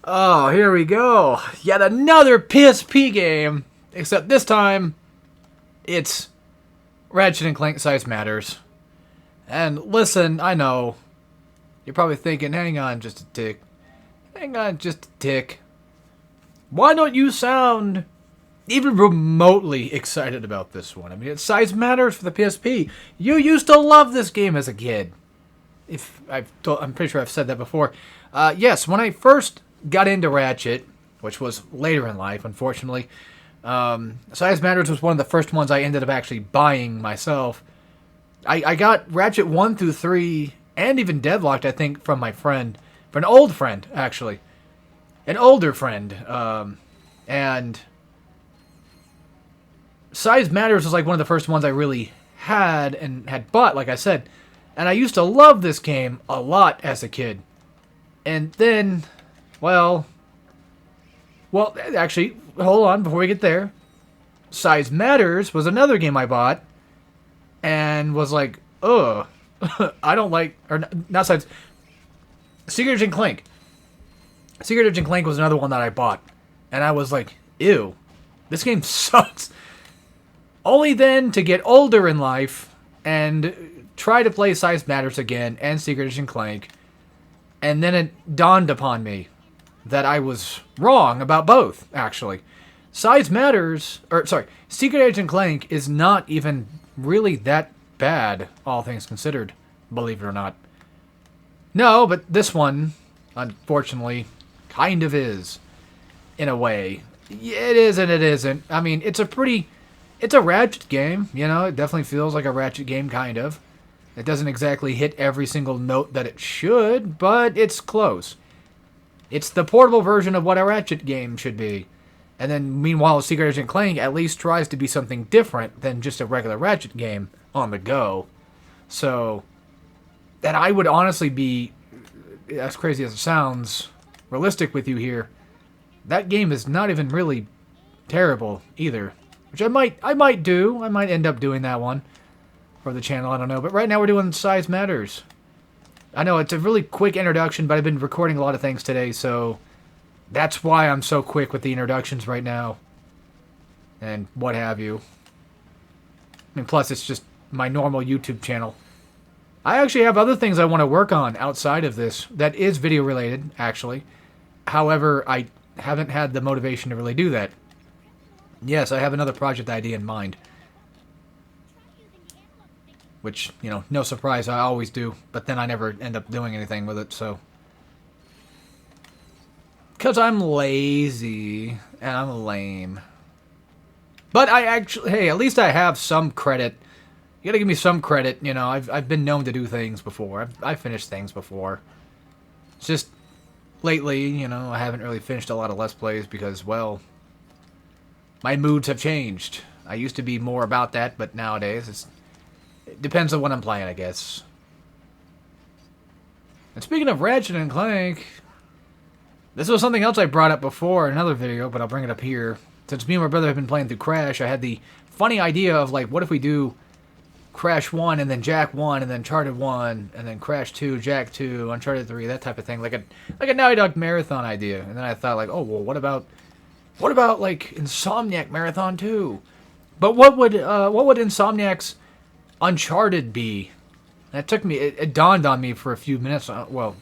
Oh, here we go. Yet another PSP game. Except this time, it's Ratchet and Clank Size Matters. And listen, I know, you're probably thinking, hang on just a tick. Hang on just a tick. Why don't you sound even remotely excited about this one? I mean, it's Size Matters for the PSP. You used to love this game as a kid. I'm pretty sure I've said that before. Yes, when I first got into Ratchet, which was later in life, unfortunately, Size Matters was one of the first ones I ended up actually buying myself. I got Ratchet 1 through 3, and even Deadlocked, I think, from my friend. From an old friend, actually. An older friend. And Size Matters was like one of the first ones I really had bought, like I said. And I used to love this game a lot as a kid. And then, well, actually, hold on before we get there. Size Matters was another game I bought and was like, ugh, I don't like, or not Size, Secret Agent Clank. Secret Agent Clank was another one that I bought. And I was like, ew, this game sucks. Only then to get older in life and try to play Size Matters again and Secret Agent Clank. And then it dawned upon me that I was wrong about both, actually. Secret Agent Clank is not even really that bad, all things considered, believe it or not. No, but this one, unfortunately, kind of is, in a way. It is and it isn't. I mean, it's a Ratchet game, you know, it definitely feels like a Ratchet game, kind of. It doesn't exactly hit every single note that it should, but it's close. It's the portable version of what a Ratchet game should be. And then, meanwhile, Secret Agent Clank at least tries to be something different than just a regular Ratchet game on the go. So, that I would honestly be, as crazy as it sounds, realistic with you here. That game is not even really terrible either. Which I might do. I might end up doing that one for the channel, I don't know. But right now we're doing Size Matters. I know it's a really quick introduction, but I've been recording a lot of things today, so that's why I'm so quick with the introductions right now. And what have you. I mean, plus it's just my normal YouTube channel. I actually have other things I want to work on outside of this that is video related, actually. However, I haven't had the motivation to really do that. Yes, I have another project idea in mind. Which, you know, no surprise, I always do. But then I never end up doing anything with it, so. Because I'm lazy. And I'm lame. But I actually, hey, at least I have some credit. You gotta give me some credit, you know. I've been known to do things before. I've finished things before. It's just, lately, you know, I haven't really finished a lot of Let's Plays because, well, my moods have changed. I used to be more about that, but nowadays it depends on what I'm playing, I guess. And speaking of Ratchet and Clank, this was something else I brought up before in another video, but I'll bring it up here. Since me and my brother have been playing through Crash, I had the funny idea of, like, what if we do Crash 1 and then Jak 1 and then Uncharted 1 and then Crash 2, Jak 2, Uncharted 3, that type of thing. Like a Naughty Dog marathon idea. And then I thought, like, oh, well, what about like Insomniac Marathon 2? But what would Insomniac's Uncharted be? And it dawned on me for a few minutes. Well,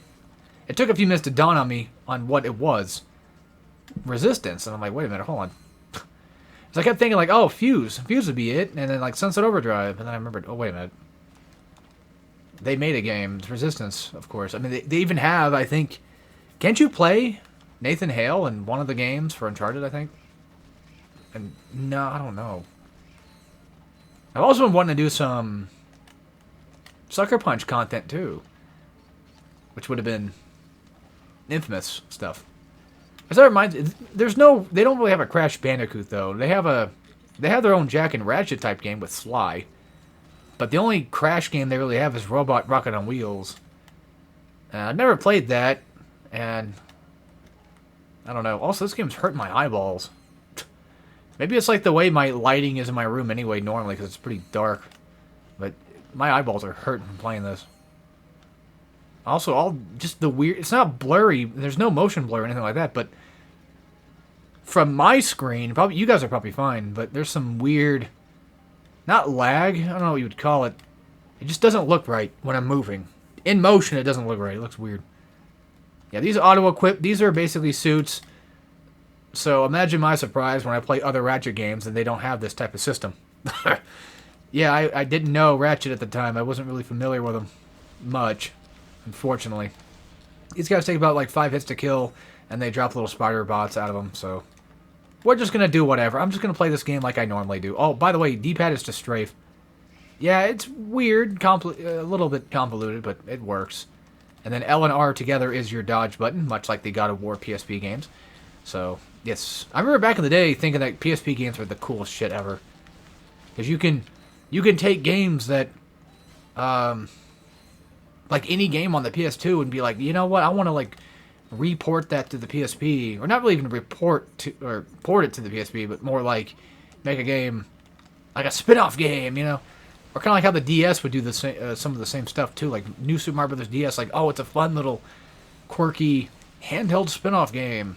it took a few minutes to dawn on me on what it was. Resistance. And I'm like, wait a minute, hold on. So I kept thinking, like, oh, Fuse would be it. And then, like, Sunset Overdrive. And then I remembered, oh, wait a minute. They made a game. It's Resistance, of course. I mean, they even have, I think, can't you play Nathan Hale in one of the games for Uncharted, I think? And, no, I don't know. I've also been wanting to do some Sucker Punch content, too. Which would have been Infamous stuff. As that reminds, they don't really have a Crash Bandicoot, though. They have their own Jak and Ratchet type game with Sly. But the only Crash game they really have is Robot Rocket on Wheels. I've never played that, and I don't know. Also, this game's hurting my eyeballs. Maybe it's like the way my lighting is in my room anyway, normally, because it's pretty dark. But my eyeballs are hurting from playing this. Also, all just the weird... It's not blurry. There's no motion blur or anything like that, but from my screen, probably you guys are probably fine, but there's some weird... Not lag. I don't know what you would call it. It just doesn't look right when I'm moving. In motion, it doesn't look right. It looks weird. Yeah, these auto-equip, these are basically suits. So imagine my surprise when I play other Ratchet games and they don't have this type of system. Yeah, I didn't know Ratchet at the time. I wasn't really familiar with him much, unfortunately. These guys take about like 5 hits to kill, and they drop little spider bots out of them, so... We're just going to do whatever. I'm just going to play this game like I normally do. Oh, by the way, D-pad is to strafe. Yeah, it's weird, a little bit convoluted, but it works. And then L and R together is your dodge button, much like the God of War PSP games. So, yes. I remember back in the day thinking that PSP games were the coolest shit ever. Because you can take games that, like any game on the PS2 and be like, you know what, I want to, like, report that to the PSP. Or not really even port it to the PSP, but more like make a game, like a spin-off game, you know? Or kind of like how the DS would do the some of the same stuff, too. Like, New Super Mario Bros. DS, like, oh, it's a fun little, quirky, handheld spin-off game.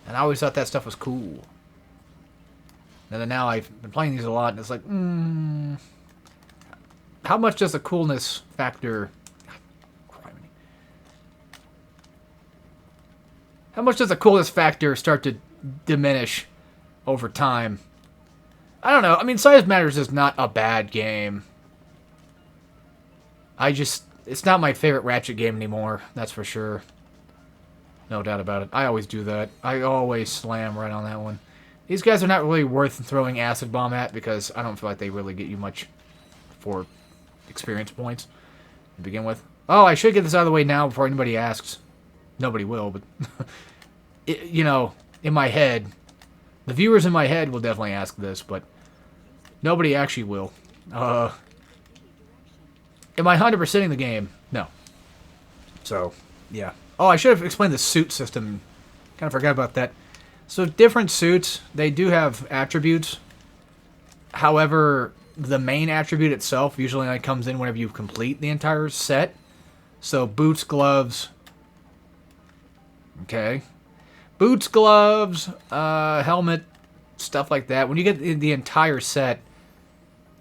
And I always thought that stuff was cool. And then now I've been playing these a lot, and it's like, how much does the coolness factor... How much does the coolness factor start to diminish over time? I don't know. I mean, Size Matters is not a bad game. It's not my favorite Ratchet game anymore, that's for sure. No doubt about it. I always do that. I always slam right on that one. These guys are not really worth throwing Acid Bomb at because I don't feel like they really get you much for experience points to begin with. Oh, I should get this out of the way now before anybody asks. Nobody will, but... you know, in my head... The viewers in my head will definitely ask this, but... Nobody actually will. Am I 100%ing the game? No. So, yeah. Oh, I should have explained the suit system. Kind of forgot about that. So, different suits, they do have attributes. However, the main attribute itself usually only comes in whenever you complete the entire set. So, boots, gloves... Okay. Boots, gloves, helmet, stuff like that. When you get the entire set,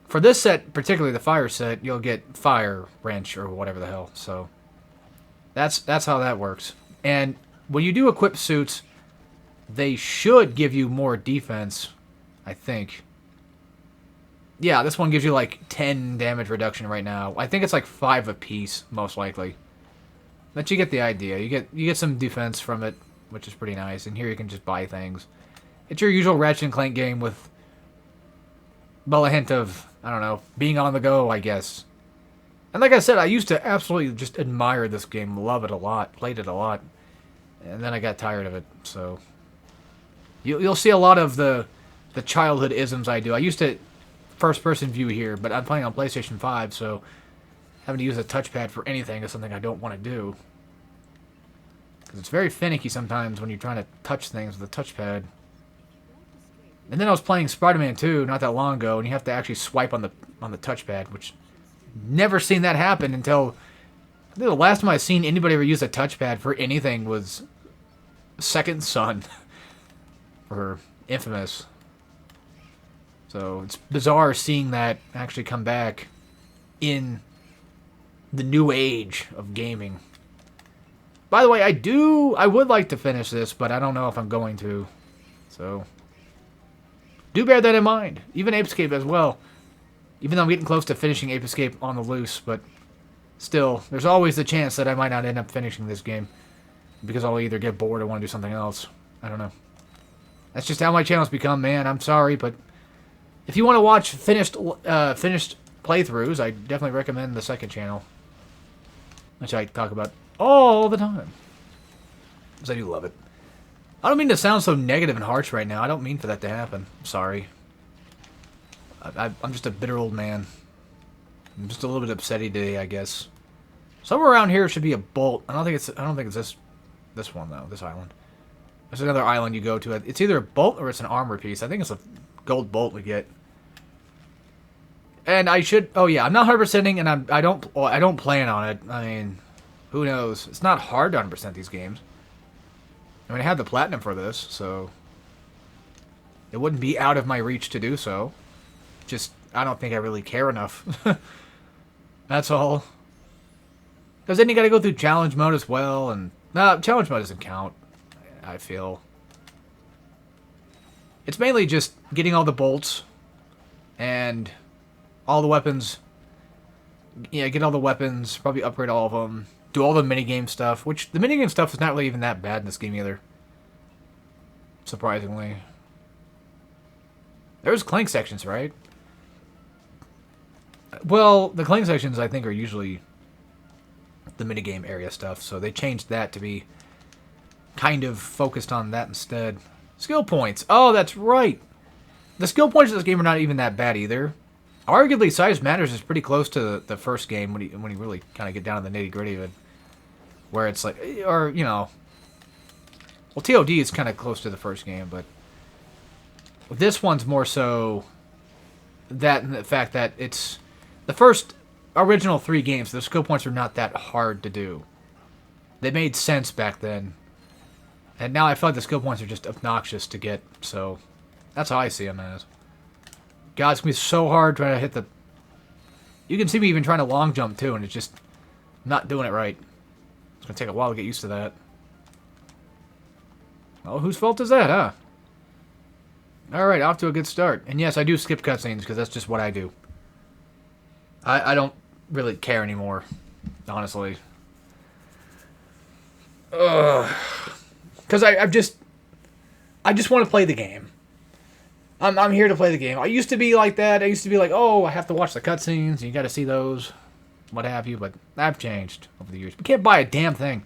for this set, particularly the fire set, you'll get fire wrench or whatever the hell. So that's how that works. And when you do equip suits, they should give you more defense, I think. Yeah, this one gives you like 10 damage reduction right now. I think it's like 5 apiece, most likely. But you get the idea. You get some defense from it, which is pretty nice. And here you can just buy things. It's your usual Ratchet Clank game with, well, a hint of, I don't know, being on the go, I guess. And like I said, I used to absolutely just admire this game, love it a lot, played it a lot. And then I got tired of it, so... You'll see a lot of the childhood isms I do. I used to first-person view here, but I'm playing on PlayStation 5, so... Having to use a touchpad for anything is something I don't want to do. Because it's very finicky sometimes when you're trying to touch things with a touchpad. And then I was playing Spider-Man 2 not that long ago, and you have to actually swipe on the touchpad, which never seen that happen until... I think the last time I've seen anybody ever use a touchpad for anything was Second Son. Or Infamous. So it's bizarre seeing that actually come back in... the new age of gaming. By the way, I would like to finish this, but I don't know if I'm going to. So, do bear that in mind. Even Ape Escape as well. Even though I'm getting close to finishing Ape Escape on the loose, but still, there's always the chance that I might not end up finishing this game. Because I'll either get bored or want to do something else. I don't know. That's just how my channel's become, man. I'm sorry, but if you want to watch finished playthroughs, I definitely recommend the second channel. Which I talk about all the time. Because I do love it. I don't mean to sound so negative and harsh right now. I don't mean for that to happen. I'm sorry. I'm just a bitter old man. I'm just a little bit upsetty today, I guess. Somewhere around here should be a bolt. I don't think it's this one though. This island. There's another island you go to. It's either a bolt or it's an armor piece. I think it's a gold bolt we get. And I should... Oh, yeah. I'm not 100%ing, and I don't plan on it. I mean... Who knows? It's not hard to 100% these games. I mean, I had the platinum for this, so it wouldn't be out of my reach to do so. Just, I don't think I really care enough. That's all. Because then you gotta go through challenge mode as well, and... Nah, challenge mode doesn't count, I feel. It's mainly just getting all the bolts, and all the weapons. Yeah, get all the weapons, probably upgrade all of them. Do all the minigame stuff, which the minigame stuff is not really even that bad in this game either. Surprisingly. There's Clank sections, right? Well, the Clank sections, I think, are usually the minigame area stuff, so they changed that to be kind of focused on that instead. Skill points. Oh, that's right. The skill points of this game are not even that bad either. Arguably, Size Matters is pretty close to the first game when you really kind of get down to the nitty-gritty of it. Where it's like, or, you know... Well, TOD is kind of close to the first game, but... This one's more so... that and the fact that it's... The first original 3 games, the skill points are not that hard to do. They made sense back then. And now I feel like the skill points are just obnoxious to get, so... That's how I see them as. God, it's going to be so hard trying to hit the... You can see me even trying to long jump, too, and it's just not doing it right. It's going to take a while to get used to that. Oh, whose fault is that, huh? Alright, off to a good start. And yes, I do skip cutscenes, because that's just what I do. I don't really care anymore, honestly. Ugh. Because I just want to play the game. I'm here to play the game. I used to be like that. I used to be like, oh, I have to watch the cutscenes. You got to see those, what have you. But I've changed over the years. We can't buy a damn thing.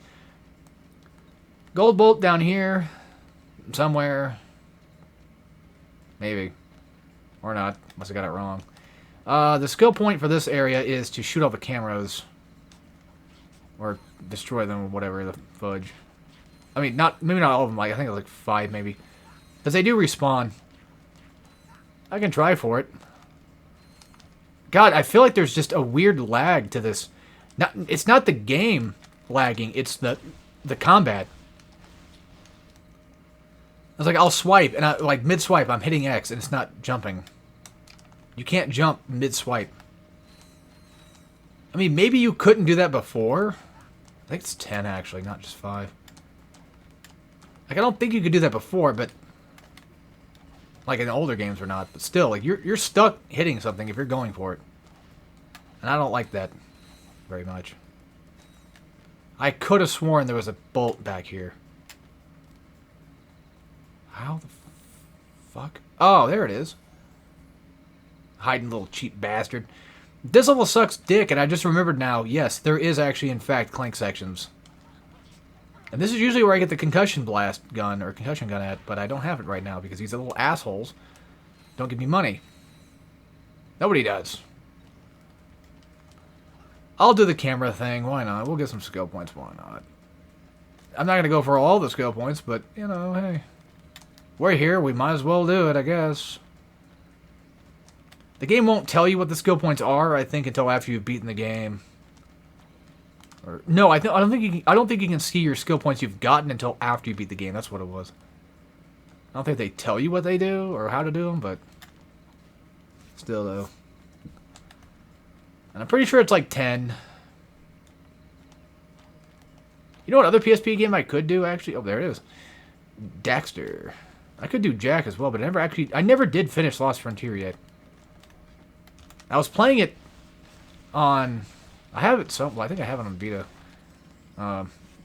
Gold bolt down here, somewhere. Maybe, or not. Unless I got it wrong. The skill point for this area is to shoot all the cameras, or destroy them, or whatever the fudge. I mean, maybe not all of them. Like I think it was like 5, maybe, because they do respawn. I can try for it. God, I feel like there's just a weird lag to this. It's not the game lagging, it's the combat. It's like I'll swipe, and like mid-swipe, I'm hitting X, and it's not jumping. You can't jump mid-swipe. I mean, maybe you couldn't do that before. I think it's 10, actually, not just 5. Like, I don't think you could do that before, but... Like, in the older games or not. But still, like, you're stuck hitting something if you're going for it. And I don't like that very much. I could have sworn there was a bolt back here. How the fuck? Oh, there it is. Hiding, little cheap bastard. This level sucks dick, and I just remembered now, yes, there is actually, in fact, Clank sections. And this is usually where I get the concussion blast gun, or concussion gun at, but I don't have it right now, because these little assholes don't give me money. Nobody does. I'll do the camera thing, why not? We'll get some skill points, why not? I'm not going to go for all the skill points, but, you know, hey. We're here, we might as well do it, I guess. The game won't tell you what the skill points are, I think, until after you've beaten the game. Or no, I don't think you can see your skill points you've gotten until after you beat the game. That's what it was. I don't think they tell you what they do or how to do them, but still though. And I'm pretty sure it's like 10. You know what other PSP game I could do actually? Oh, there it is. Daxter. I could do Jack as well, but I never did finish Lost Frontier yet. I was playing it on... I have it well, I think I have it on Vita.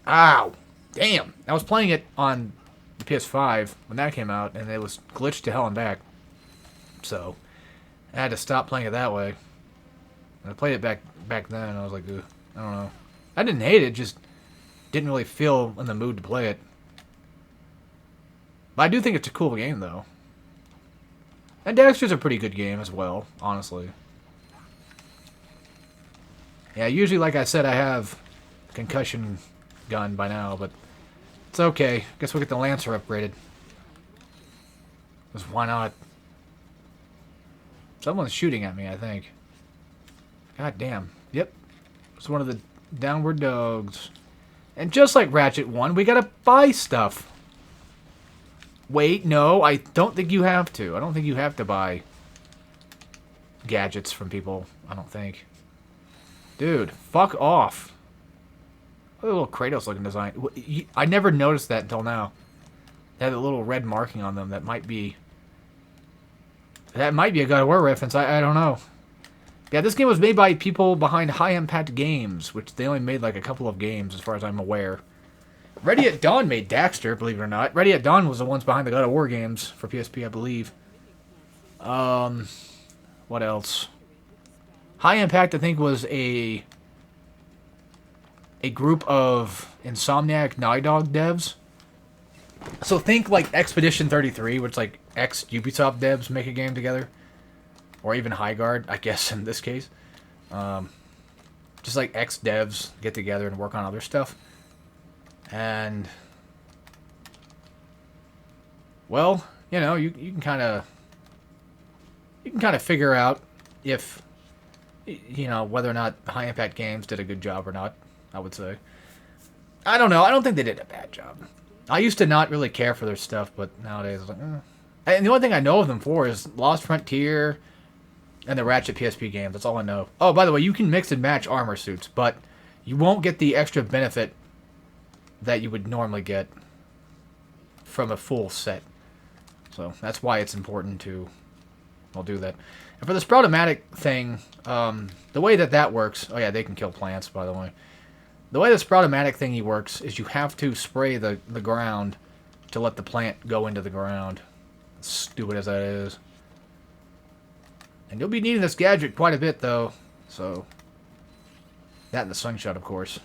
Ow! Damn! I was playing it on the PS5 when that came out, and it was glitched to hell and back. So, I had to stop playing it that way. And I played it back then, and I was like, ugh, I don't know. I didn't hate it, just didn't really feel in the mood to play it. But I do think it's a cool game, though. And Daxter's a pretty good game as well, honestly. Yeah, usually, like I said, I have concussion gun by now, but it's okay. Guess we'll get the Lancer upgraded. Because why not? Someone's shooting at me, I think. God damn. Yep. It's one of the Downward dogs. And just like Ratchet 1, we gotta buy stuff. Wait, no, I don't think you have to. I don't think you have to buy gadgets from people. I don't think. Dude, fuck off. What a little Kratos looking design. I never noticed that until now. They had a little red marking on them that might be... That might be a God of War reference. I don't know. Yeah, this game was made by people behind High Impact Games, which they only made like a couple of games as far as I'm aware. Ready at Dawn made Daxter, believe it or not. Ready at Dawn was the ones behind the God of War games for PSP, I believe. What else? High Impact, I think, was a group of Insomniac Naughty Dog devs. So think like Expedition 33, which like ex-Ubisoft devs make a game together. Or even Highguard, I guess, in this case. Just like ex-devs get together and work on other stuff. And... Well, you know, you can kind of... You can kind of figure out if... You know, whether or not High Impact Games did a good job or not, I would say. I don't know. I don't think they did a bad job. I used to not really care for their stuff, but nowadays, I was like, And the only thing I know of them for is Lost Frontier and the Ratchet PSP games. That's all I know. Oh, by the way, you can mix and match armor suits, but you won't get the extra benefit that you would normally get from a full set. So that's why it's important to, well, do that. And for the Sproutomatic thing, the way that works... Oh yeah, they can kill plants, by the way. The way the Sproutomatic thingy works is you have to spray the ground to let the plant go into the ground. Stupid as that is. And you'll be needing this gadget quite a bit, though. So, that and the slingshot, of course.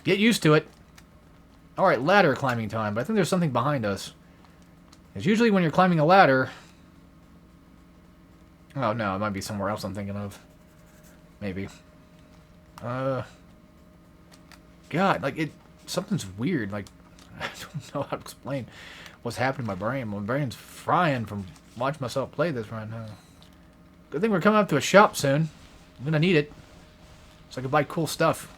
Get used to it. Alright, ladder climbing time. But I think there's something behind us. Because usually when you're climbing a ladder... Oh, no, it might be somewhere else I'm thinking of. Maybe. God, like, something's weird. Like, I don't know how to explain what's happening to my brain. My brain's frying from watching myself play this right now. Good thing we're coming up to a shop soon. I'm gonna need it. So I can buy cool stuff.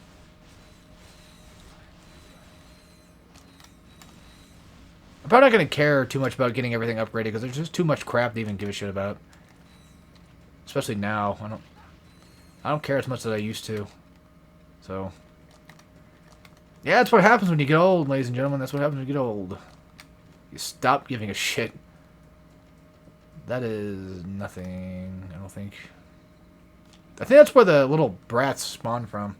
I'm probably not gonna care too much about getting everything upgraded because there's just too much crap to even give a shit about. Especially now. I don't care as much as I used to. So, yeah, that's what happens when you get old, ladies and gentlemen. That's what happens when you get old. You stop giving a shit. That is nothing, I don't think. I think that's where the little brats spawn from.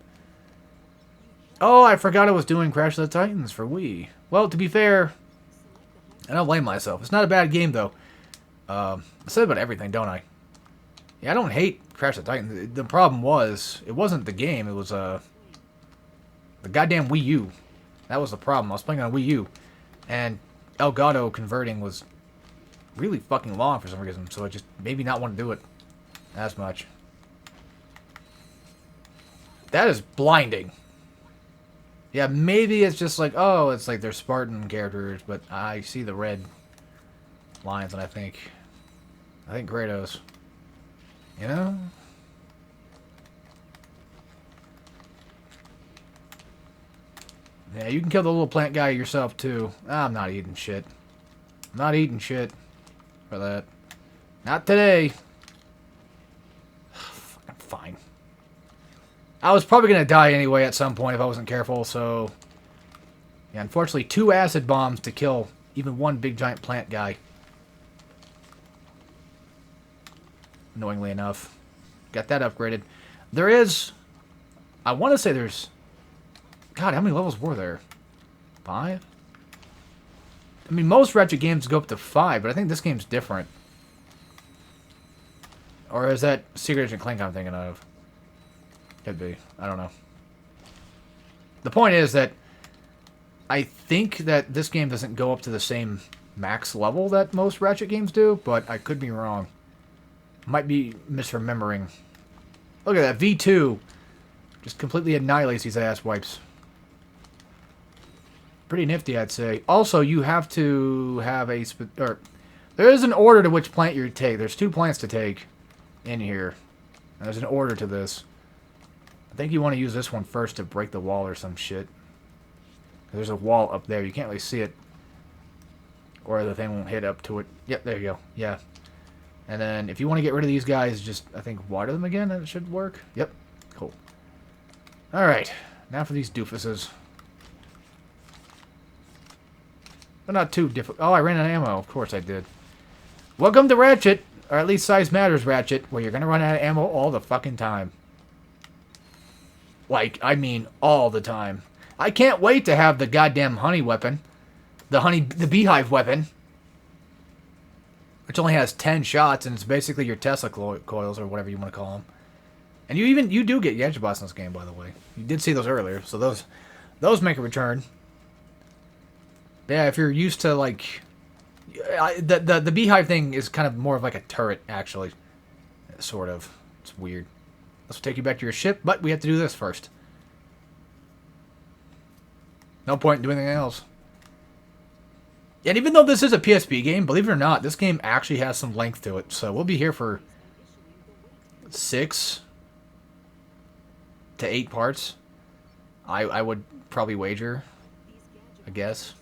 Oh, I forgot I was doing Crash of the Titans for Wii. Well, to be fair, I don't blame myself. It's not a bad game, though. I said about everything, don't I? Yeah, I don't hate Crash of the Titans. The problem was, it wasn't the game. It was, the goddamn Wii U. That was the problem. I was playing on Wii U. And Elgato converting was really fucking long for some reason. So I just maybe not want to do it as much. That is blinding. Yeah, maybe it's just like, oh, it's like they're Spartan characters. But I see the red lines and I think Kratos. You know? Yeah, you can kill the little plant guy yourself, too. I'm not eating shit. I'm not eating shit for that. Not today. Fucking fine. I was probably going to die anyway at some point if I wasn't careful, so... Yeah, unfortunately, 2 acid bombs to kill even one big giant plant guy. Annoyingly enough. Got that upgraded. There is... I want to say there's... God, how many levels were there? 5? I mean, most Ratchet games go up to 5, but I think this game's different. Or is that Secret Agent Clank I'm thinking of? Could be. I don't know. The point is that I think that this game doesn't go up to the same max level that most Ratchet games do, but I could be wrong. Might be misremembering. Look at that, V2. Just completely annihilates these ass wipes. Pretty nifty, I'd say. Also, you have to have a... there is an order to which plant you take. There's 2 plants to take in here. And there's an order to this. I think you want to use this one first to break the wall or some shit. There's a wall up there. You can't really see it. Or the thing won't hit up to it. Yep, there you go. Yeah. And then if you want to get rid of these guys, just, I think, water them again. That should work. Yep. Cool. Alright. Now for these doofuses. But not too difficult. Oh, I ran out of ammo. Of course I did. Welcome to Ratchet. Or at least Size Matters Ratchet, where you're going to run out of ammo all the fucking time. Like, I mean, all the time. I can't wait to have the goddamn honey weapon. The beehive weapon. Which only has 10 shots, and it's basically your Tesla coils, or whatever you want to call them. And you do get gadget bots in this game, by the way. You did see those earlier, so those make a return. Yeah, if you're used to, like... The beehive thing is kind of more of like a turret, actually. Sort of. It's weird. This will take you back to your ship, but we have to do this first. No point in doing anything else. And even though this is a PSP game, believe it or not, this game actually has some length to it. So we'll be here for 6 to 8 parts. I would probably wager, I guess.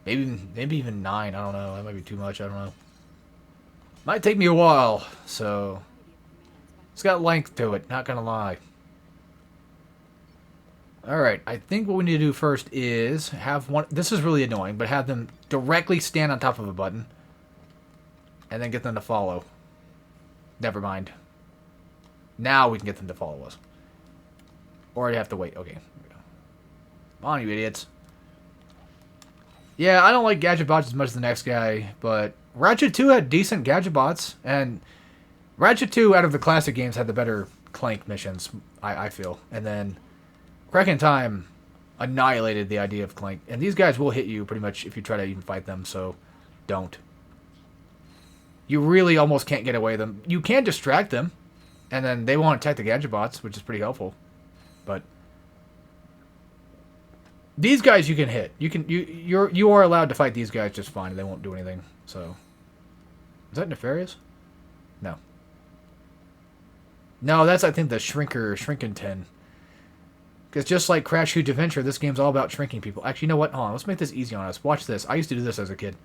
Maybe even 9. I don't know. That might be too much. I don't know. Might take me a while. So it's got length to it. Not gonna lie. Alright, I think what we need to do first is have one... This is really annoying, but have them directly stand on top of a button. And then get them to follow. Never mind. Now we can get them to follow us. Or I have to wait. Okay. Come on, you idiots. Yeah, I don't like gadget bots as much as the next guy, but Ratchet 2 had decent gadget bots, and Ratchet 2 out of the classic games had the better Clank missions, I feel. And then Crack in Time annihilated the idea of Clank. And these guys will hit you pretty much if you try to even fight them, so don't. You really almost can't get away with them. You can distract them, and then they won't attack the gadget bots, which is pretty helpful. But these guys you can hit. You are allowed to fight these guys just fine, and they won't do anything. So, is that nefarious? No. No, that's I think the Shrinkington. Because just like Crash Huge Adventure, this game's all about shrinking people. Actually, you know what? Hold on, let's make this easy on us. Watch this. I used to do this as a kid.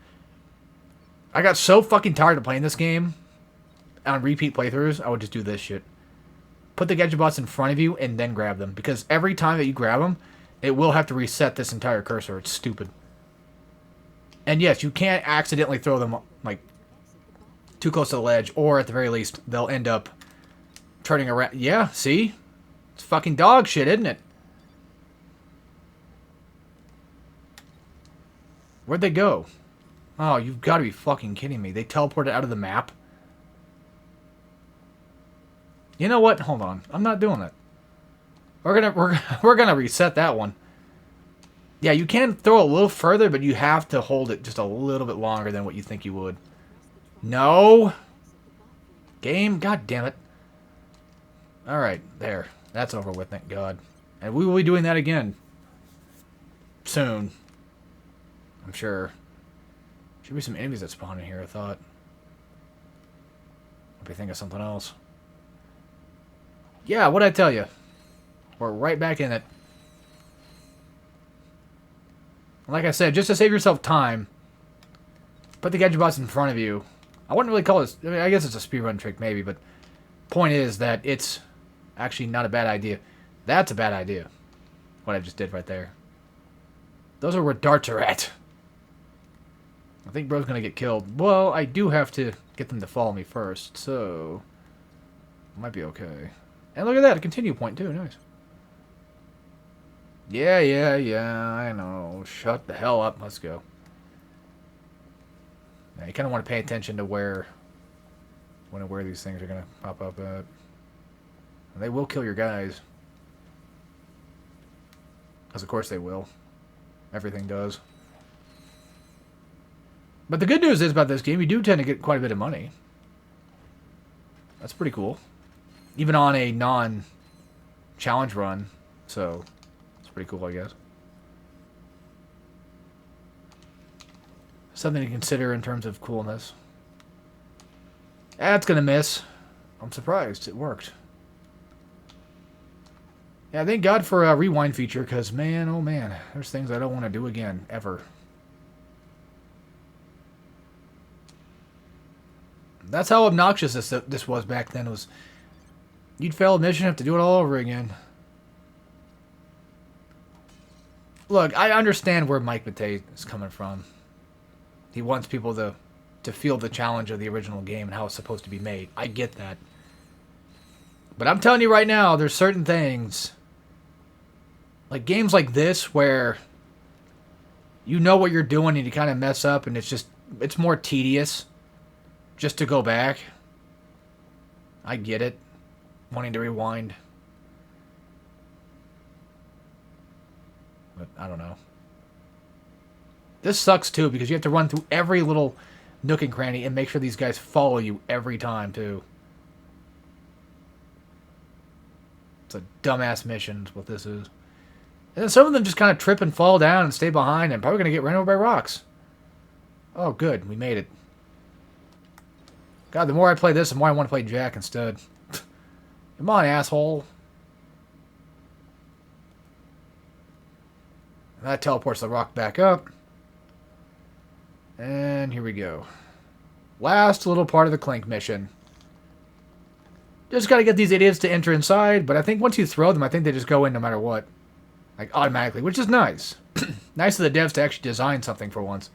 I got so fucking tired of playing this game on repeat playthroughs, I would just do this shit. Put the gadget bots in front of you and then grab them. Because every time that you grab them, it will have to reset this entire cursor. It's stupid. And yes, you can't accidentally throw them like too close to the ledge, or at the very least, they'll end up turning around. Yeah, see? It's fucking dog shit, isn't it? Where'd they go? Oh, you've got to be fucking kidding me. They teleported out of the map? You know what? Hold on. I'm not doing it. We're gonna reset that one. Yeah, you can throw a little further, but you have to hold it just a little bit longer than what you think you would. No! Game? God damn it. Alright, there. That's over with, thank God. And we will be doing that again. Soon. I'm sure. Should be some enemies that spawn in here, I thought. I'll be thinking of something else. Yeah, what'd I tell you? We're right back in it. Like I said, just to save yourself time, put the gadget bots in front of you. I wouldn't really call it... I mean, I guess it's a speedrun trick, maybe, but point is that it's actually not a bad idea. That's a bad idea. What I just did right there. Those are where darts are at. I think bro's gonna get killed. Well, I do have to get them to follow me first, so... might be okay. And look at that, a continue point, too. Nice. Yeah, I know. Shut the hell up. Let's go. Now, you kind of want to pay attention to where these things are going to pop up at. And they will kill your guys. Because of course they will. Everything does. But the good news is about this game, you do tend to get quite a bit of money. That's pretty cool. Even on a non-challenge run. So... pretty cool, I guess. Something to consider in terms of coolness. That's gonna miss. I'm surprised it worked. Yeah, thank God for a rewind feature, because man, oh man, there's things I don't want to do again, ever. That's how obnoxious this was back then. Was you'd fail a mission, have to do it all over again. Look, I understand where Mike Matei is coming from. He wants people to feel the challenge of the original game and how it's supposed to be made. I get that. But I'm telling you right now, there's certain things, like games like this, where you know what you're doing and you kind of mess up and it's more tedious just to go back. I get it. Wanting to rewind. But I don't know. This sucks too because you have to run through every little nook and cranny and make sure these guys follow you every time too. It's a dumbass mission is what this is. And then some of them just kind of trip and fall down and stay behind and probably going to get ran over by rocks. Oh, good. We made it. God, the more I play this, the more I want to play Jack instead. Come on, asshole. That teleports the rock back up. And here we go. Last little part of the Clank mission. Just gotta get these idiots to enter inside, but I think once you throw them, I think they just go in no matter what. Like, automatically, which is nice. Nice of the devs to actually design something for once.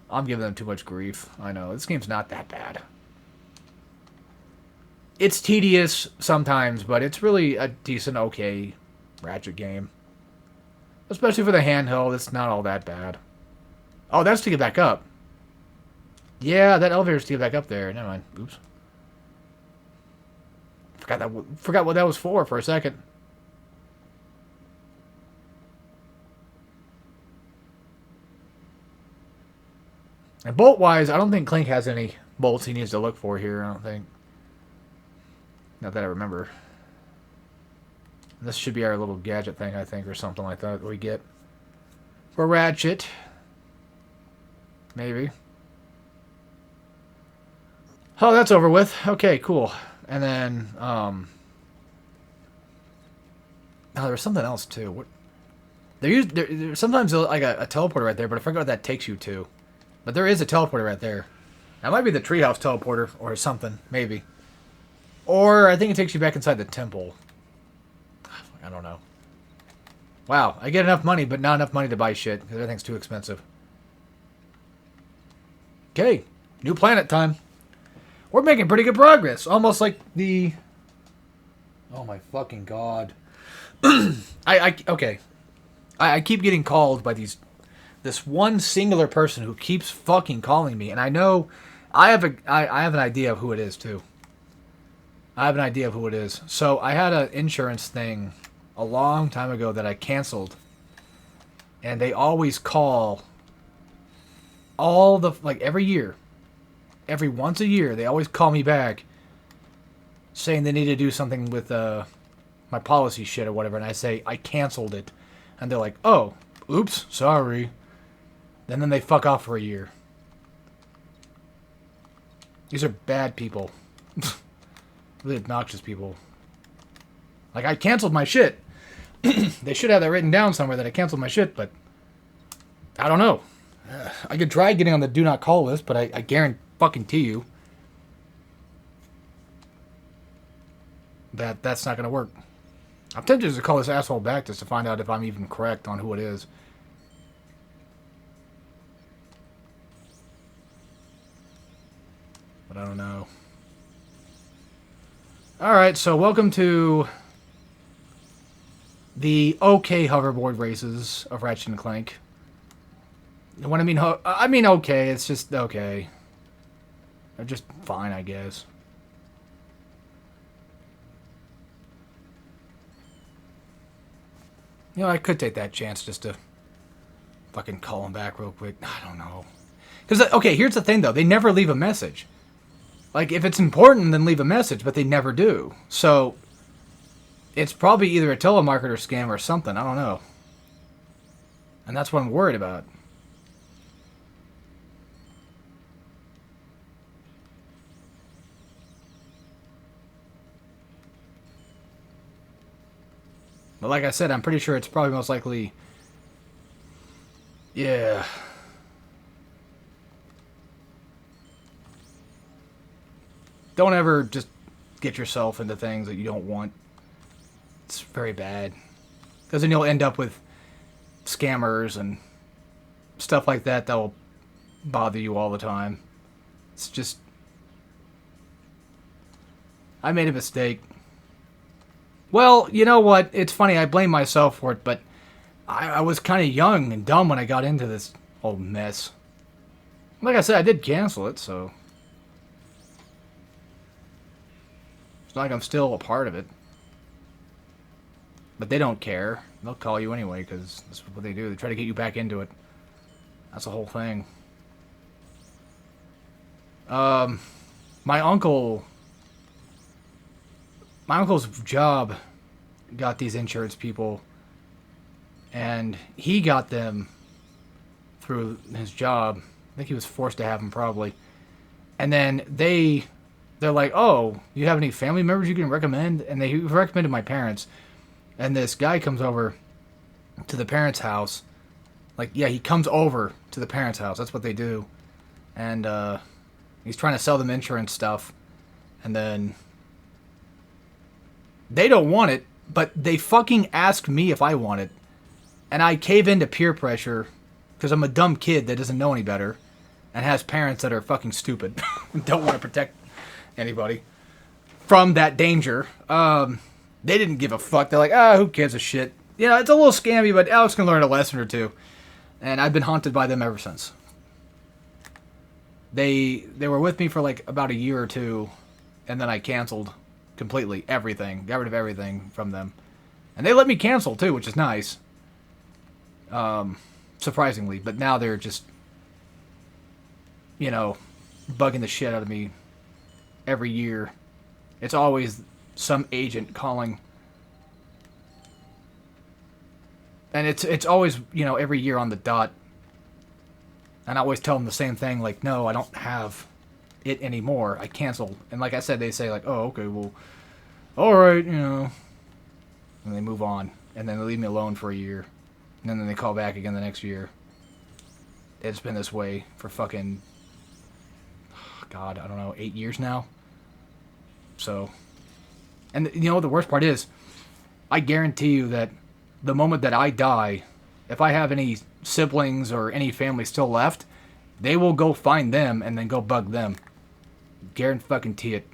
I'm giving them too much grief. I know, this game's not that bad. It's tedious sometimes, but it's really a decent, okay Ratchet game. Especially for the handheld, it's not all that bad. Oh, that's to get back up. Yeah, that elevator's to get back up there. Never mind. Oops. Forgot what that was for a second. And bolt-wise, I don't think Clank has any bolts he needs to look for here, I don't think. Not that I remember. This should be our little gadget thing, I think, or something like that we get. For Ratchet. Maybe. Oh, that's over with. Okay, cool. And then, oh, there was something else, too. What? There's sometimes like a teleporter right there, but I forgot what that takes you to. But there is a teleporter right there. That might be the treehouse teleporter or something, maybe. Or I think it takes you back inside the temple. I don't know. Wow, I get enough money, but not enough money to buy shit, because everything's too expensive. Okay, new planet time. We're making pretty good progress. Almost like the... Oh my fucking god. Okay. I keep getting called by this one singular person who keeps fucking calling me, and I know I have an idea of who it is too. I have an idea of who it is. So I had an insurance thing a long time ago that I canceled, and they always call all the every year, every once a year they always call me back saying they need to do something with my policy shit or whatever, and I say I canceled it, and they're like, oh, oops, sorry. And then they fuck off for a year. These are bad people. Really obnoxious people. Like, I canceled my shit. They should have that written down somewhere that I canceled my shit, but I don't know. I could try getting on the do not call list, but I guarantee you that that's not going to work. I'm tempted to call this asshole back just to find out if I'm even correct on who it is. But I don't know. Alright, so welcome to the okay hoverboard races of Ratchet and Clank. When I mean okay, it's just okay. They're just fine, I guess. You know, I could take that chance just to fucking call him back real quick. I don't know. Because, okay, here's the thing, though. They never leave a message. Like, if it's important, then leave a message, but they never do. So, it's probably either a telemarketer scam or something. I don't know. And that's what I'm worried about. But like I said, I'm pretty sure it's probably most likely... Yeah. Don't ever just get yourself into things that you don't want. It's very bad. Because then you'll end up with scammers and stuff like that that will bother you all the time. It's just... I made a mistake. Well, you know what? It's funny, I blame myself for it, but I was kind of young and dumb when I got into this whole mess. Like I said, I did cancel it, so... It's not like I'm still a part of it. But they don't care. They'll call you anyway, because that's what they do. They try to get you back into it. That's the whole thing. My uncle's job got these insurance people, and he got them through his job. I think he was forced to have them, probably. And then they're like, oh, you have any family members you can recommend? And they recommended my parents. And this guy comes over to the parents' house. Like, yeah, he comes over to the parents' house. That's what they do. And he's trying to sell them insurance stuff. And then they don't want it, but they fucking ask me if I want it. And I cave into peer pressure because I'm a dumb kid that doesn't know any better and has parents that are fucking stupid and don't want to protect anybody from that danger. They didn't give a fuck. They're like, who gives a shit? You know, it's a little scammy, but Alex can learn a lesson or two. And I've been haunted by them ever since. They were with me for like about a year or two, and then I canceled completely everything. Got rid of everything from them. And they let me cancel too, which is nice. Surprisingly. But now they're just, you know, bugging the shit out of me every year. It's always some agent calling. And it's always, you know, every year on the dot. And I always tell them the same thing, like, no, I don't have it anymore. I canceled. And like I said, they say, like, oh, okay, well, all right, you know. And they move on. And then they leave me alone for a year. And then they call back again the next year. It's been this way for fucking, God, I don't know, 8 years now. So, and you know, the worst part is, I guarantee you that the moment that I die, if I have any siblings or any family still left, they will go find them and then go bug them. Guarantee it.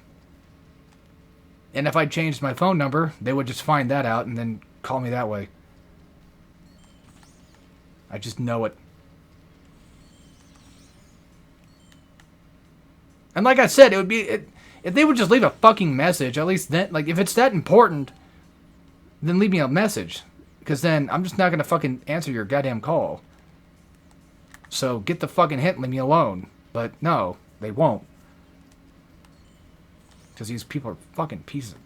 And if I changed my phone number, they would just find that out and then call me that way. I just know it. And like I said, it would be... if they would just leave a fucking message, at least then... Like, if it's that important, then leave me a message. Because then I'm just not going to fucking answer your goddamn call. So get the fucking hint and leave me alone. But no, they won't. Because these people are fucking pieces of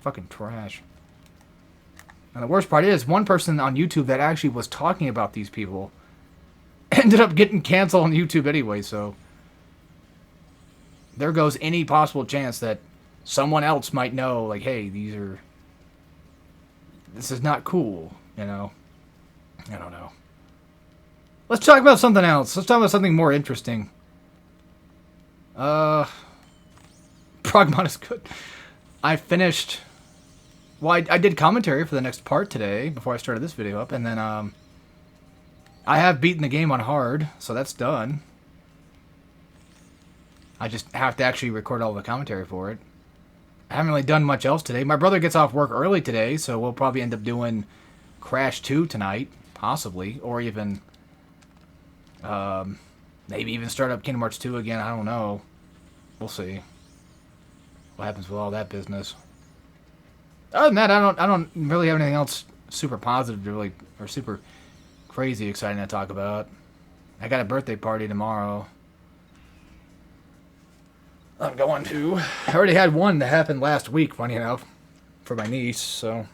fucking trash. And the worst part is, one person on YouTube that actually was talking about these people ended up getting canceled on YouTube anyway, so there goes any possible chance that someone else might know, like, hey, this is not cool, you know? I don't know. Let's talk about something else. Let's talk about something more interesting. Progmon is good. I finished... Well, I did commentary for the next part today, before I started this video up, and then, I have beaten the game on hard, so that's done. I just have to actually record all the commentary for it. I haven't really done much else today. My brother gets off work early today, so we'll probably end up doing Crash 2 tonight, possibly, or even, maybe even start up Kingdom Hearts 2 again, I don't know. We'll see what happens with all that business. Other than that, I don't really have anything else super positive to really, or super crazy exciting to talk about. I got a birthday party tomorrow. I'm going to. I already had one that happened last week, funny enough, for my niece, so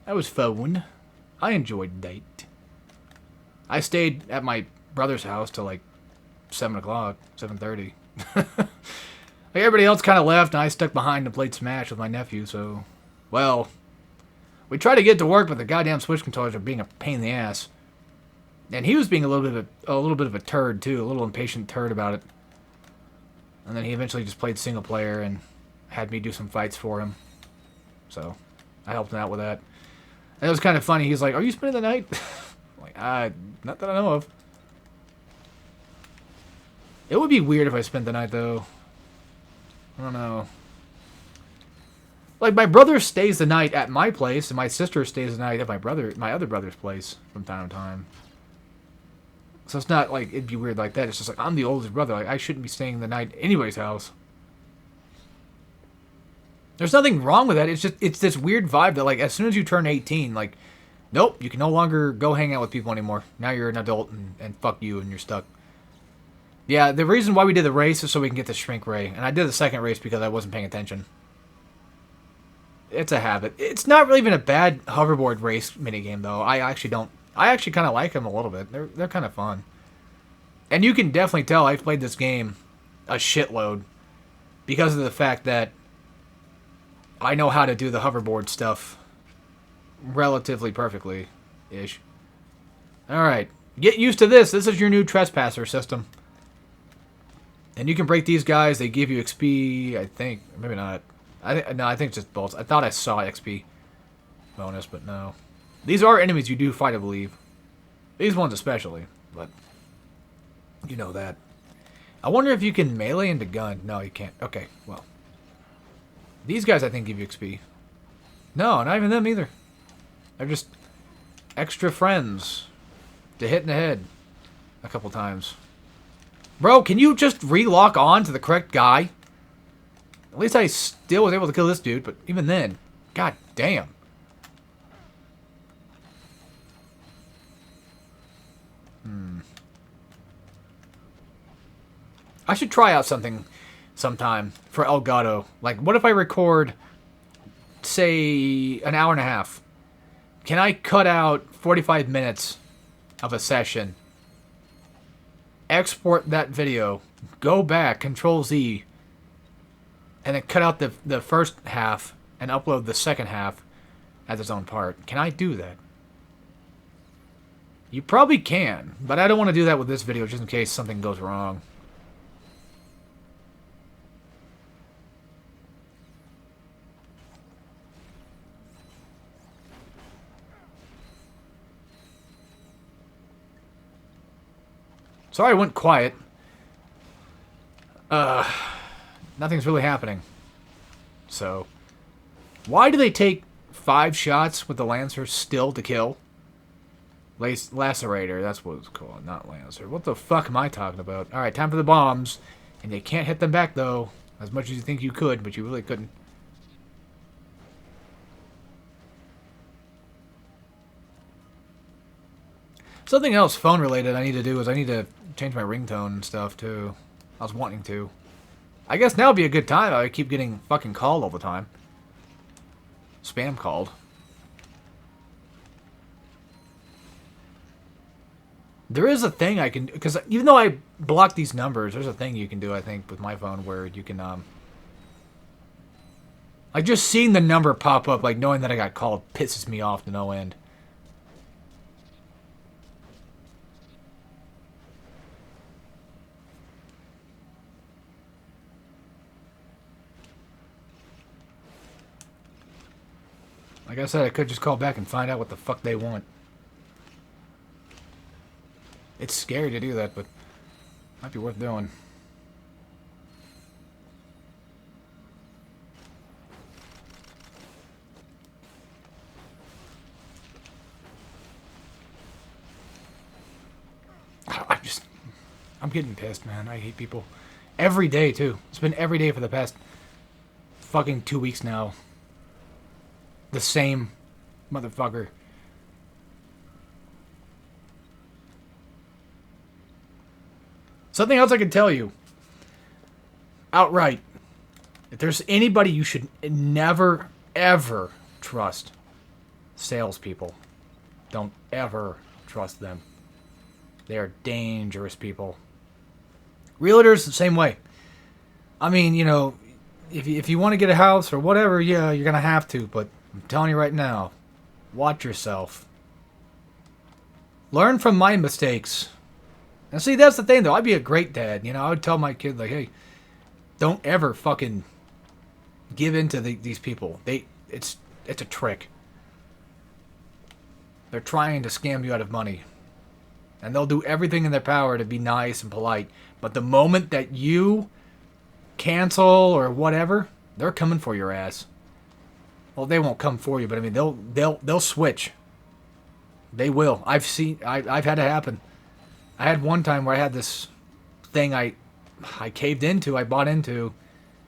that was fun. I enjoyed the date. I stayed at my brother's house till like 7 o'clock, 7:30. Like, everybody else kind of left, and I stuck behind and played Smash with my nephew, so... Well, we tried to get to work, but the goddamn Switch controllers are being a pain in the ass. And he was being a little bit of a turd, too. A little impatient turd about it. And then he eventually just played single player and had me do some fights for him. So, I helped him out with that. And it was kind of funny. He's like, "Are you spending the night?" I'm like, not that I know of. It would be weird if I spent the night, though. I don't know. Like, my brother stays the night at my place, and my sister stays the night at my other brother's place from time to time. So it's not like it'd be weird like that. It's just like, I'm the oldest brother. Like, I shouldn't be staying the night at anybody's house. There's nothing wrong with that. It's just, it's this weird vibe that, like, as soon as you turn 18, like, nope, you can no longer go hang out with people anymore. Now you're an adult, and fuck you, and you're stuck. Yeah, the reason why we did the race is so we can get the shrink ray. And I did the second race because I wasn't paying attention. It's a habit. It's not really even a bad hoverboard race minigame, though. I actually kind of like them a little bit. They're kind of fun. And you can definitely tell I've played this game a shitload because of the fact that I know how to do the hoverboard stuff relatively perfectly-ish. Alright. Get used to this. This is your new trespasser system. And you can break these guys. They give you XP, I think. Maybe not. No, I think it's just bolts. I thought I saw XP bonus, but no. These are enemies you do fight, I believe. These ones especially, but you know that. I wonder if you can melee into gun. No, you can't. Okay, well. These guys, I think, give you XP. No, not even them either. They're just extra friends to hit in the head a couple times. Bro, can you just relock on to the correct guy? At least I still was able to kill this dude, but even then, god damn. I should try out something sometime for Elgato. Like, what if I record, say, an hour and a half? Can I cut out 45 minutes of a session, export that video, go back, Control-Z, and then cut out the first half and upload the second half as its own part? Can I do that? You probably can, but I don't want to do that with this video just in case something goes wrong. Sorry I went quiet. Nothing's really happening. So, why do they take 5 shots with the Lancer still to kill? Lacerator, that's what it's called, not Lancer. What the fuck am I talking about? Alright, time for the bombs. And you can't hit them back, though. As much as you think you could, but you really couldn't. Something else phone-related I need to do is I need to change my ringtone and stuff, too. I was wanting to. I guess now would be a good time. I keep getting fucking called all the time. Spam called. There is a thing I can... Because even though I block these numbers, there's a thing you can do, I think, with my phone where you can, like, just seeing the number pop up, like, knowing that I got called pisses me off to no end. Like I said, I could just call back and find out what the fuck they want. It's scary to do that, but might be worth doing. I'm getting pissed, man. I hate people. Every day, too. It's been every day for the past fucking 2 weeks now. The same motherfucker. Something else I can tell you. Outright. If there's anybody you should never, ever trust. Salespeople. Don't ever trust them. They are dangerous people. Realtors, the same way. I mean, you know, if you want to get a house or whatever, yeah, you're gonna have to. But I'm telling you right now, watch yourself. Learn from my mistakes. And see, that's the thing, though. I'd be a great dad. You know, I would tell my kid, like, hey, don't ever fucking give in to these people. It's a trick. They're trying to scam you out of money. And they'll do everything in their power to be nice and polite. But the moment that you cancel or whatever, they're coming for your ass. Well, they won't come for you, but I mean, they'll switch. They will. I've had it happen. I had one time where I had this thing I caved into, I bought into,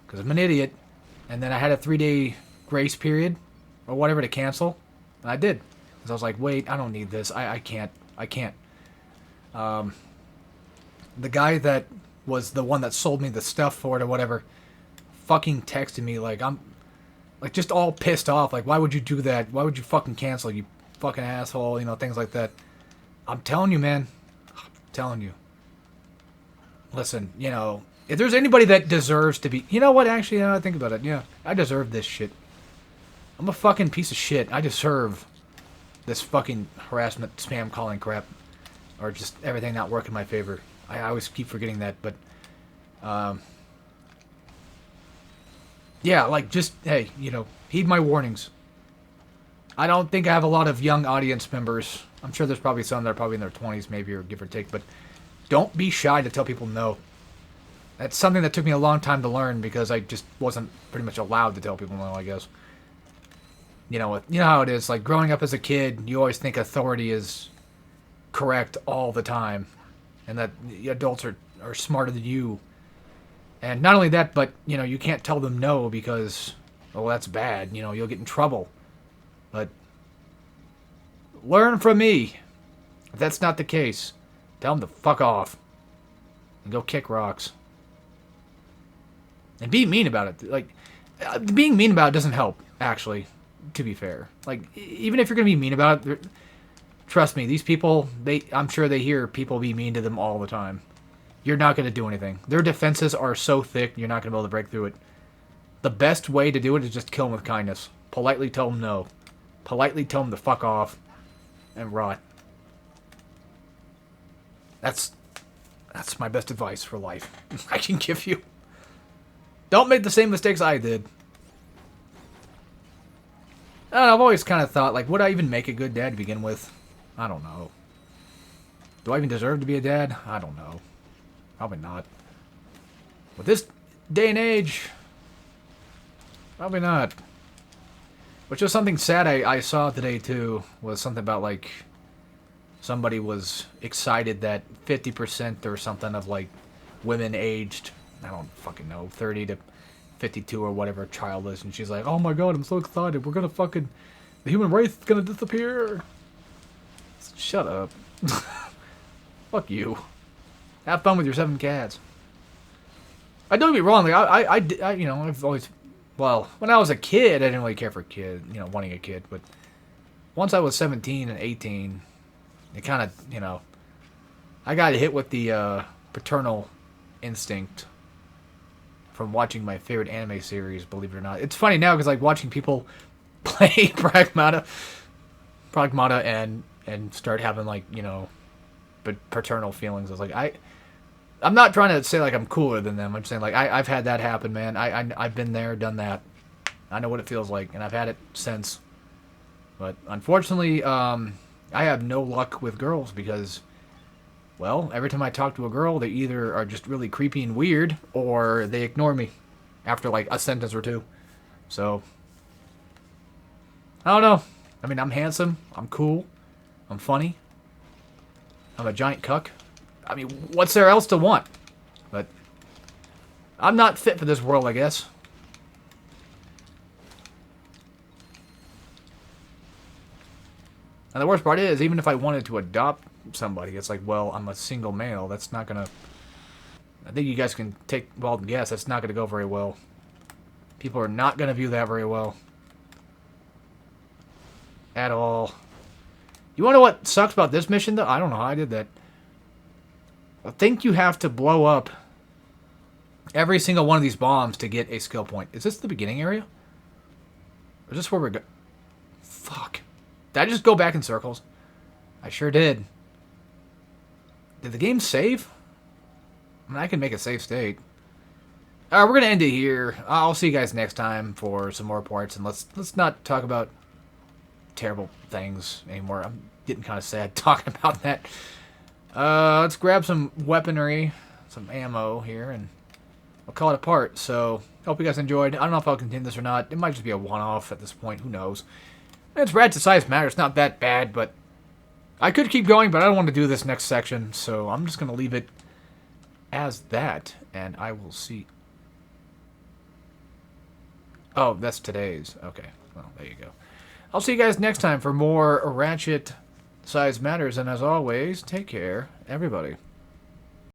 because I'm an idiot, and then I had a 3-day grace period, or whatever, to cancel, and I did. Because I was like, wait, I don't need this, I can't. The guy that was the one that sold me the stuff for it or whatever, fucking texted me, like, I'm, like, just all pissed off, like, why would you do that, why would you fucking cancel, you fucking asshole, you know, things like that. I'm telling you, man. Telling you. Listen, you know, if there's anybody that deserves to be... You know what, actually, now I think about it, yeah. I deserve this shit. I'm a fucking piece of shit. I deserve this fucking harassment, spam calling crap. Or just everything not working in my favor. I always keep forgetting that, but... yeah, like, just, hey, you know, heed my warnings. I don't think I have a lot of young audience members. I'm sure there's probably some that are probably in their 20s, maybe, or give or take, but don't be shy to tell people no. That's something that took me a long time to learn because I just wasn't pretty much allowed to tell people no, I guess. You know how it is, like, growing up as a kid, you always think authority is correct all the time, and that the adults are smarter than you. And not only that, but, you know, you can't tell them no because, oh, that's bad, you know, you'll get in trouble. But learn from me. If that's not the case, tell them to fuck off and go kick rocks. And be mean about it. Like, being mean about it doesn't help, actually, to be fair. Like, even if you're going to be mean about it, trust me, these people, I'm sure they hear people be mean to them all the time. You're not going to do anything. Their defenses are so thick, you're not going to be able to break through it. The best way to do it is just kill them with kindness. Politely tell them no. Politely tell them to fuck off and rot. That's my best advice for life I can give you. Don't make the same mistakes I did. I've always kind of thought, like, would I even make a good dad to begin with? I don't know. Do I even deserve to be a dad? I don't know. Probably not. With this day and age, probably not. Which was something sad I saw today, too, was something about, like, somebody was excited that 50% or something of, like, women aged, I don't fucking know, 30 to 52 or whatever a child is, and she's like, oh my god, I'm so excited, we're gonna fucking, the human race is gonna disappear. Shut up. Fuck you. Have fun with your 7 cats. I don't get me wrong, like, I you know, I've always... Well, when I was a kid, I didn't really care for a kid, you know, wanting a kid. But once I was 17 and 18, it kind of, you know, I got hit with the paternal instinct from watching my favorite anime series, believe it or not. It's funny now because, like, watching people play Pragmata and start having, like, you know, paternal feelings. I was like, I'm not trying to say, like, I'm cooler than them. I'm saying, like, I've had that happen, man. I've been there, done that. I know what it feels like, and I've had it since. But, unfortunately, I have no luck with girls because, well, every time I talk to a girl, they either are just really creepy and weird, or they ignore me after, like, a sentence or two. So, I don't know. I mean, I'm handsome. I'm cool. I'm funny. I'm a giant cuck. I mean, what's there else to want? But I'm not fit for this world, I guess. And the worst part is, even if I wanted to adopt somebody, it's like, well, I'm a single male. That's not gonna... I think you guys can take wild guess. That's not gonna go very well. People are not gonna view that very well. At all. You wanna know what sucks about this mission, though? I don't know how I did that. I think you have to blow up every single one of these bombs to get a skill point. Is this the beginning area? Or is this where we're going? Fuck. Did I just go back in circles? I sure did. Did the game save? I mean, I can make a save state. Alright, we're going to end it here. I'll see you guys next time for some more parts. And let's not talk about terrible things anymore. I'm getting kind of sad talking about that. Let's grab some weaponry, some ammo here, and I'll call it a part. So, hope you guys enjoyed. I don't know if I'll continue this or not. It might just be a one-off at this point. Who knows? It's Ratchet size matter. It's not that bad, but I could keep going, but I don't want to do this next section, so I'm just going to leave it as that, and I will see. Oh, that's today's. Okay, well, there you go. I'll see you guys next time for more Ratchet size matters, and as always, take care, everybody.